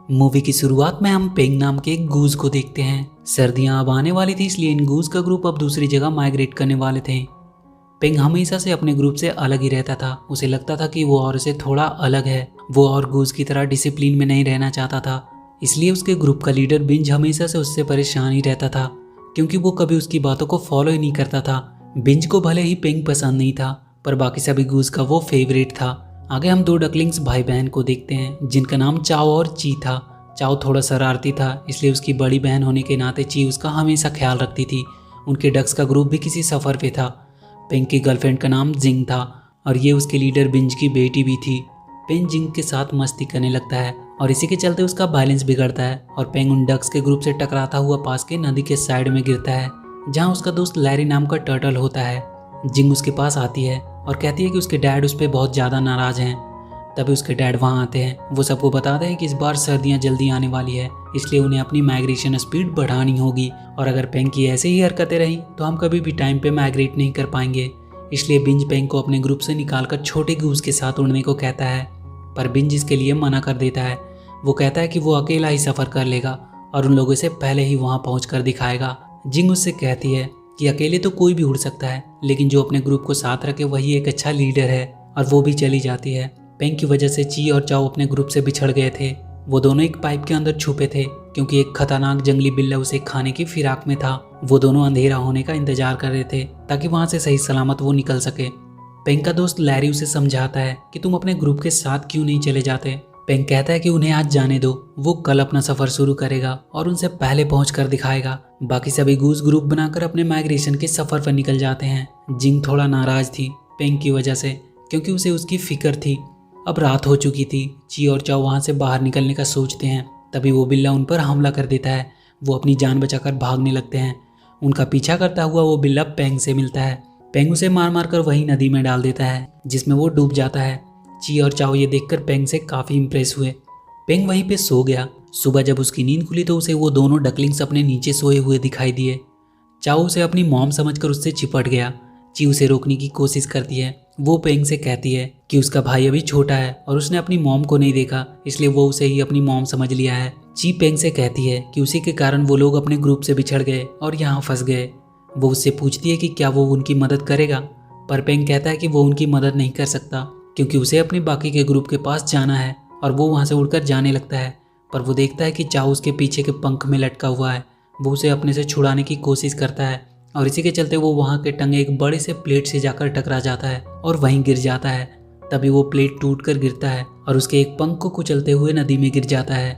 Movie की शुरुआत में हम पेंग नाम के एक गूज को देखते हैं। सर्दियां अब आने वाली थी, इसलिए इन गूज का ग्रुप अब दूसरी जगह माइग्रेट करने वाले थे। पेंग हमेशा से अपने ग्रुप से अलग ही रहता था। उसे लगता था कि वो और से थोड़ा अलग है। वो और गूज की तरह डिसिप्लिन में नहीं रहना चाहता था। इसलिए उसके ग्रुप का लीडर बिंज हमेशा से उससे परेशान ही रहता था, क्योंकि वो कभी उसकी बातों को फॉलो ही नहीं करता था। बिंज को भले ही पेंग पसंद नहीं था, पर बाकी सभी गूज का वो फेवरेट था। आगे हम दो डकलिंग्स भाई बहन को देखते हैं, जिनका नाम चाओ और ची था। चाओ थोड़ा शरारती था, इसलिए उसकी बड़ी बहन होने के नाते ची उसका हमेशा ख्याल रखती थी। उनके डक्स का ग्रुप भी किसी सफ़र पे था। पेंग की गर्लफ्रेंड का नाम जिंग था और ये उसके लीडर बिंज की बेटी भी थी। पेंग जिंग के साथ मस्ती करने लगता है और इसी के चलते उसका बैलेंस बिगड़ता है और पेंग उन डक्स के ग्रुप से टकराता हुआ पास के नदी के साइड में गिरता है, जहाँ उसका दोस्त लैरी नाम का टर्टल होता है। जिंग उसके पास आती है और कहती है कि उसके डैड उस पर बहुत ज़्यादा नाराज़ हैं। तभी उसके डैड वहाँ आते हैं। वो सबको बताते हैं कि इस बार सर्दियाँ जल्दी आने वाली है, इसलिए उन्हें अपनी माइग्रेशन स्पीड बढ़ानी होगी और अगर पेंग की ऐसे ही हरकतें रही तो हम कभी भी टाइम पे माइग्रेट नहीं कर पाएंगे। इसलिए बिंज पेंग को अपने ग्रुप से निकालकर छोटे गूज के साथ उड़ने को कहता है, पर बिंज इसके लिए मना कर देता है। वो कहता है कि वो अकेला ही सफ़र कर लेगा और उन लोगों से पहले ही वहाँ पहुँच कर दिखाएगा। जिंग उससे कहती है कि अकेले तो कोई भी उड़ सकता है, लेकिन जो अपने ग्रुप को साथ रखे वही एक अच्छा लीडर है, और वो भी चली जाती है। पेंग की वजह से ची और चाओ अपने ग्रुप से बिछड़ गए थे। वो दोनों एक पाइप के अंदर छुपे थे, क्योंकि एक खतरनाक जंगली बिल्ला उसे खाने की फिराक में था। वो दोनों अंधेरा होने का इंतजार कर रहे थे ताकि वहां से सही सलामत वो निकल सके। पेंग का दोस्त लैरी उसे समझाता है कि तुम अपने ग्रुप के साथ क्यों नहीं चले जाते। पेंग कहता है कि उन्हें आज जाने दो, वो कल अपना सफर शुरू करेगा और उनसे पहले पहुंच कर दिखाएगा। बाकी सभी गूज ग्रुप बनाकर अपने माइग्रेशन के सफर पर निकल जाते हैं। जिंग थोड़ा नाराज थी पेंग की वजह से, क्योंकि उसे उसकी फिक्र थी। अब रात हो चुकी थी। ची और चाओ वहां से बाहर निकलने का सोचते हैं, तभी वो बिल्ला उन पर हमला कर देता है। वो अपनी जान बचाकर भागने लगते हैं। उनका पीछा करता हुआ वो बिल्ला पेंग से मिलता है। पेंग उसे मार मार कर वही नदी में डाल देता है, जिसमें वो डूब जाता है। ची और चाओ ये देखकर पेंग से काफ़ी इम्प्रेस हुए। पेंग वहीं पे सो गया। सुबह जब उसकी नींद खुली तो उसे वो दोनों डकलिंग्स अपने नीचे सोए हुए दिखाई दिए। चाओ उसे अपनी मॉम समझकर उससे चिपट गया। ची उसे रोकने की कोशिश करती है। वो पेंग से कहती है कि उसका भाई अभी छोटा है और उसने अपनी मॉम को नहीं देखा, इसलिए वो उसे ही अपनी मॉम समझ लिया है। ची पेंग से कहती है कि उसी के कारण वो लोग अपने ग्रुप से बिछड़ गए और यहाँ फंस गए। वो उससे पूछती है कि क्या वो उनकी मदद करेगा, पर पेंग कहता है कि वो उनकी मदद नहीं कर सकता, क्योंकि उसे अपने बाकी के ग्रुप के पास जाना है। और वो वहाँ से उड़कर जाने लगता है, पर वो देखता है कि चाओ उसके पीछे के पंख में लटका हुआ है। वो उसे अपने से छुड़ाने की कोशिश करता है और इसी के चलते वो वहाँ के टंगे एक बड़े से प्लेट से जाकर टकरा जाता है और वहीं गिर जाता है। तभी वो प्लेट टूटकर गिरता है और उसके एक पंख को कुचलते हुए नदी में गिर जाता है।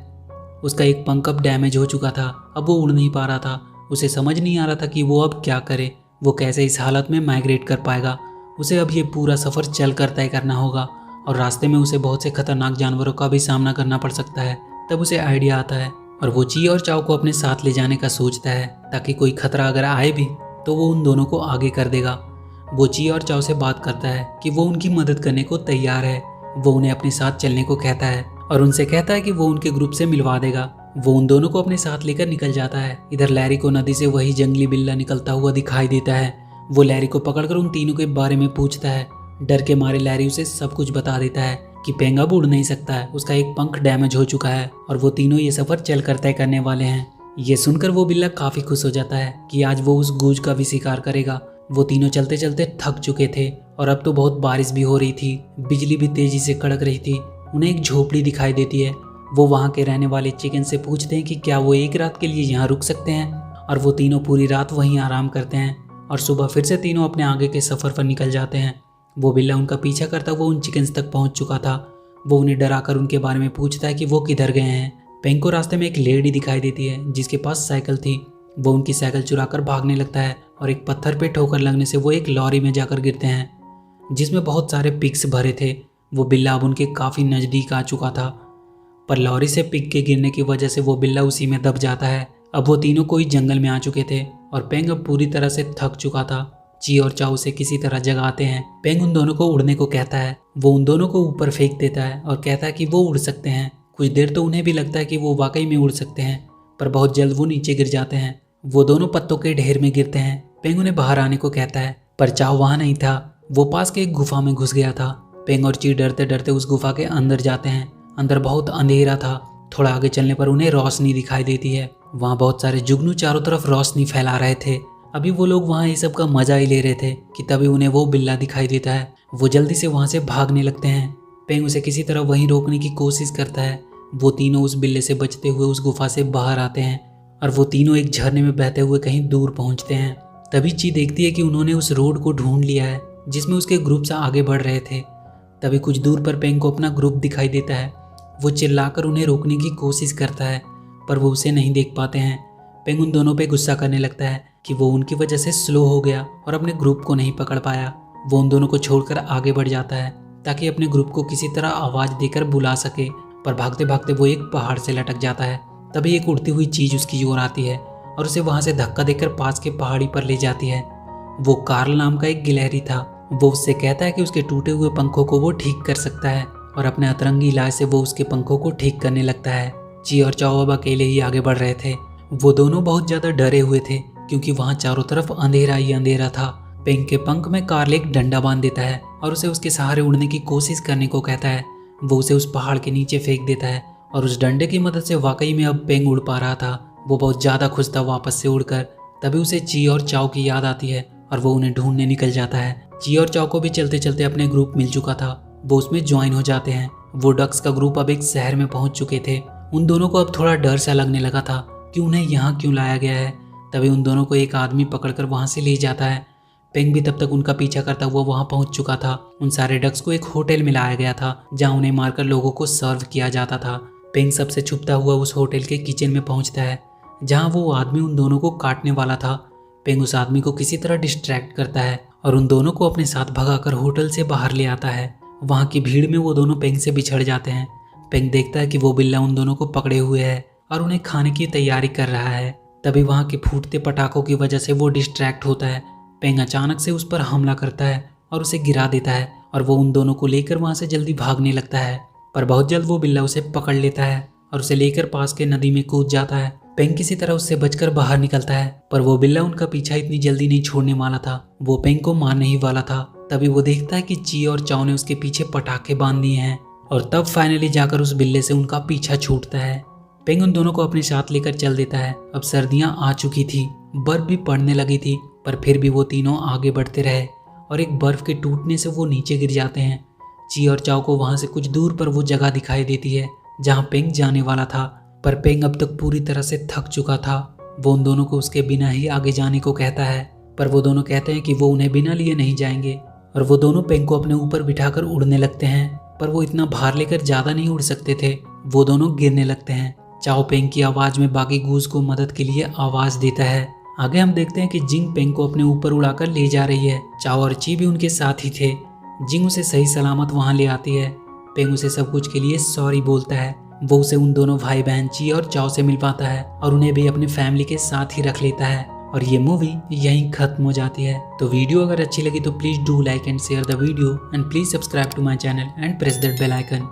उसका एक पंख अब डैमेज हो चुका था। अब वो उड़ नहीं पा रहा था। उसे समझ नहीं आ रहा था कि वो अब क्या करे। वो कैसे इस हालत में माइग्रेट कर पाएगा। उसे अब ये पूरा सफ़र चल कर तय करना होगा और रास्ते में उसे बहुत से खतरनाक जानवरों का भी सामना करना पड़ सकता है। तब उसे आइडिया आता है और वो ची और चाओ को अपने साथ ले जाने का सोचता है, ताकि कोई खतरा अगर आए भी तो वो उन दोनों को आगे कर देगा। वो ची और चाओ से बात करता है कि वो उनकी मदद करने को तैयार है। वो उन्हें अपने साथ चलने को कहता है और उनसे कहता है कि वो उनके ग्रुप से मिलवा देगा। वो उन दोनों को अपने साथ लेकर निकल जाता है। इधर लैरी को नदी से वही जंगली बिल्ला निकलता हुआ दिखाई देता है। वो लैरी को पकड़कर उन तीनों के बारे में पूछता है। डर के मारे लैरी उसे सब कुछ बता देता है कि पेंग अब उड़ नहीं सकता है, उसका एक पंख डैमेज हो चुका है और वो तीनों ये सफर चल कर तय करने वाले हैं। ये सुनकर वो बिल्ला काफी खुश हो जाता है कि आज वो उस गूज का भी शिकार करेगा। वो तीनों चलते चलते थक चुके थे और अब तो बहुत बारिश भी हो रही थी। बिजली भी तेजी से कड़क रही थी। उन्हें एक झोपड़ी दिखाई देती है। वो वहाँ के रहने वाले चिकन से पूछते हैं कि क्या वो एक रात के लिए यहाँ रुक सकते हैं, और वो तीनों पूरी रात वहीं आराम करते हैं और सुबह फिर से तीनों अपने आगे के सफर पर निकल जाते हैं। वो बिल्ला उनका पीछा करता हुआ उन चिकन्स तक पहुंच चुका था। वो उन्हें डराकर उनके बारे में पूछता है कि वो किधर गए हैं। पेंग को रास्ते में एक लेडी दिखाई देती है जिसके पास साइकिल थी। वो उनकी साइकिल चुराकर भागने लगता है और एक पत्थर पे ठोकर लगने से वो एक लॉरी में जाकर गिरते हैं जिसमें बहुत सारे पिग्स भरे थे। वो बिल्ला अब उनके काफ़ी नज़दीक आ चुका था, पर लॉरी से पिग के गिरने की वजह से वो बिल्ला उसी में दब जाता है। अब वो तीनों कोई जंगल में आ चुके थे और पेंग अब पूरी तरह से थक चुका था। ची और चाओ से किसी तरह जगाते हैं। पेंग उन दोनों को उड़ने को कहता है। वो उन दोनों को ऊपर फेंक देता है और कहता है कि वो उड़ सकते हैं। कुछ देर तो उन्हें भी लगता है कि वो वाकई में उड़ सकते हैं, पर बहुत जल्द वो नीचे गिर जाते हैं। वो दोनों पत्तों के ढेर में गिरते हैं। पेंग उन्हें बाहर आने को कहता है, पर चाओ वहाँ नहीं था। वो पास के एक गुफा में घुस गया था। पेंग और ची डरते डरते उस गुफा के अंदर जाते हैं। अंदर बहुत अंधेरा था। थोड़ा आगे चलने पर उन्हें रोशनी दिखाई देती है। वहाँ बहुत सारे जुगनू चारों तरफ रोशनी फैला रहे थे। अभी वो लोग वहाँ ये सब का मजा ही ले रहे थे कि तभी उन्हें वो बिल्ला दिखाई देता है। वो जल्दी से वहाँ से भागने लगते हैं। पेंग उसे किसी तरह वहीं रोकने की कोशिश करता है। वो तीनों उस बिल्ले से बचते हुए उस गुफा से बाहर आते हैं और वो तीनों एक झरने में बहते हुए कहीं दूर पहुँचते हैं। तभी ची देखती है कि उन्होंने उस रोड को ढूंढ लिया है जिसमें उसके ग्रुप से आगे बढ़ रहे थे। तभी कुछ दूर पर पेंग को अपना ग्रुप दिखाई देता है। वो चिल्लाकर उन्हें रोकने की कोशिश करता है पर वो उसे नहीं देख पाते हैं। पेंग उन दोनों पे गुस्सा करने लगता है कि वो उनकी वजह से स्लो हो गया और अपने ग्रुप को नहीं पकड़ पाया। वो उन दोनों को छोड़कर आगे बढ़ जाता है ताकि अपने ग्रुप को किसी तरह आवाज़ देकर बुला सके, पर भागते भागते वो एक पहाड़ से लटक जाता है। तभी एक उड़ती हुई चीज़ उसकी ओर आती है और उसे वहाँ से धक्का देकर पास के पहाड़ी पर ले जाती है। वो कार्ल नाम का एक गिलहरी था। वो उससे कहता है कि उसके टूटे हुए पंखों को वो ठीक कर सकता है और अपने अतरंगी इलाज से वो उसके पंखों को ठीक करने लगता है। ची और चाओ अब अकेले ही आगे बढ़ रहे थे। वो दोनों बहुत ज़्यादा डरे हुए थे क्योंकि वहाँ चारों तरफ अंधेरा ही अंधेरा था। पेंग के पंख में कार्ल एक डंडा बांध देता है और उसे उसके सहारे उड़ने की कोशिश करने को कहता है। वो उसे उस पहाड़ के नीचे फेंक देता है और उस डंडे की मदद से वाकई में अब पेंग उड़ पा रहा था। वो बहुत ज़्यादा खुश था वापस से उड़कर। तभी उसे ची और चाओ की याद आती है और वो उन्हें ढूंढने निकल जाता है। ची और चाओ को भी चलते चलते अपने ग्रुप मिल चुका था। वो उसमें ज्वाइन हो जाते हैं। वो डक्स का ग्रुप अब एक शहर में पहुंच चुके थे। उन दोनों को अब थोड़ा डर सा लगने लगा था कि उन्हें यहाँ क्यों लाया गया है। तभी उन दोनों को एक आदमी पकड़कर वहाँ से ले जाता है। पेंग भी तब तक उनका पीछा करता हुआ वहाँ पहुँच चुका था। उन सारे डक्स को एक होटल में लाया गया था जहाँ उन्हें मारकर लोगों को सर्व किया जाता था। पेंग सबसे छुपता हुआ उस होटल के किचन में पहुँचता है जहाँ वो आदमी उन दोनों को काटने वाला था। पेंग उस आदमी को किसी तरह डिस्ट्रैक्ट करता है और उन दोनों को अपने साथ भगाकर होटल से बाहर ले आता है। वहाँ की भीड़ में वो दोनों पेंग से बिछड़ जाते हैं। पेंग देखता है कि वो बिल्ला उन दोनों को पकड़े हुए है और उन्हें खाने की तैयारी कर रहा है। तभी वहाँ के फूटते पटाखों की वजह से वो डिस्ट्रैक्ट होता है। पेंग अचानक से उस पर हमला करता है और उसे गिरा देता है और वो उन दोनों को लेकर वहाँ से जल्दी भागने लगता है। पर बहुत जल्द वो बिल्ला उसे पकड़ लेता है और उसे लेकर पास के नदी में कूद जाता है। पेंग किसी तरह उससे बचकर बाहर निकलता है पर वो बिल्ला उनका पीछा इतनी जल्दी नहीं छोड़ने वाला था। वो पेंग को मारने ही वाला था। तभी वो देखता है कि ची और चाओ ने उसके पीछे पटाखे बांध दिए हैं और तब फाइनली जाकर उस बिल्ले से उनका पीछा छूटता है। पेंग उन दोनों को अपने साथ लेकर चल देता है। अब सर्दियां आ चुकी थी, बर्फ भी पड़ने लगी थी, पर फिर भी वो तीनों आगे बढ़ते रहे और एक बर्फ के टूटने से वो नीचे गिर जाते हैं। ची और चाओ को वहाँ से कुछ दूर पर वो जगह दिखाई देती है जहाँ पेंग जाने वाला था, पर पेंग अब तक पूरी तरह से थक चुका था। वो उन दोनों को उसके बिना ही आगे जाने को कहता है, पर वो दोनों कहते हैं कि वो उन्हें बिना लिए नहीं जाएंगे और वो दोनों पेंग को अपने ऊपर बिठाकर उड़ने लगते हैं। पर वो इतना भार लेकर ज़्यादा नहीं उड़ सकते थे। वो दोनों गिरने लगते हैं। चाओ पेंग की आवाज़ में बाकी गूज को मदद के लिए आवाज़ देता है। आगे हम देखते हैं कि जिंग पेंग को अपने ऊपर उड़ाकर ले जा रही है। चाओ और ची भी उनके साथ ही थे। जिंग उसे सही सलामत वहाँ ले आती है। पेंग उसे सब कुछ के लिए सॉरी बोलता है। वो उसे उन दोनों भाई बहन ची और चाओ से मिलवाता है और उन्हें भी अपने फैमिली के साथ ही रख लेता है और ये मूवी यहीं खत्म हो जाती है। तो वीडियो अगर अच्छी लगी तो please do like and share the video and please subscribe to my channel and press that bell icon.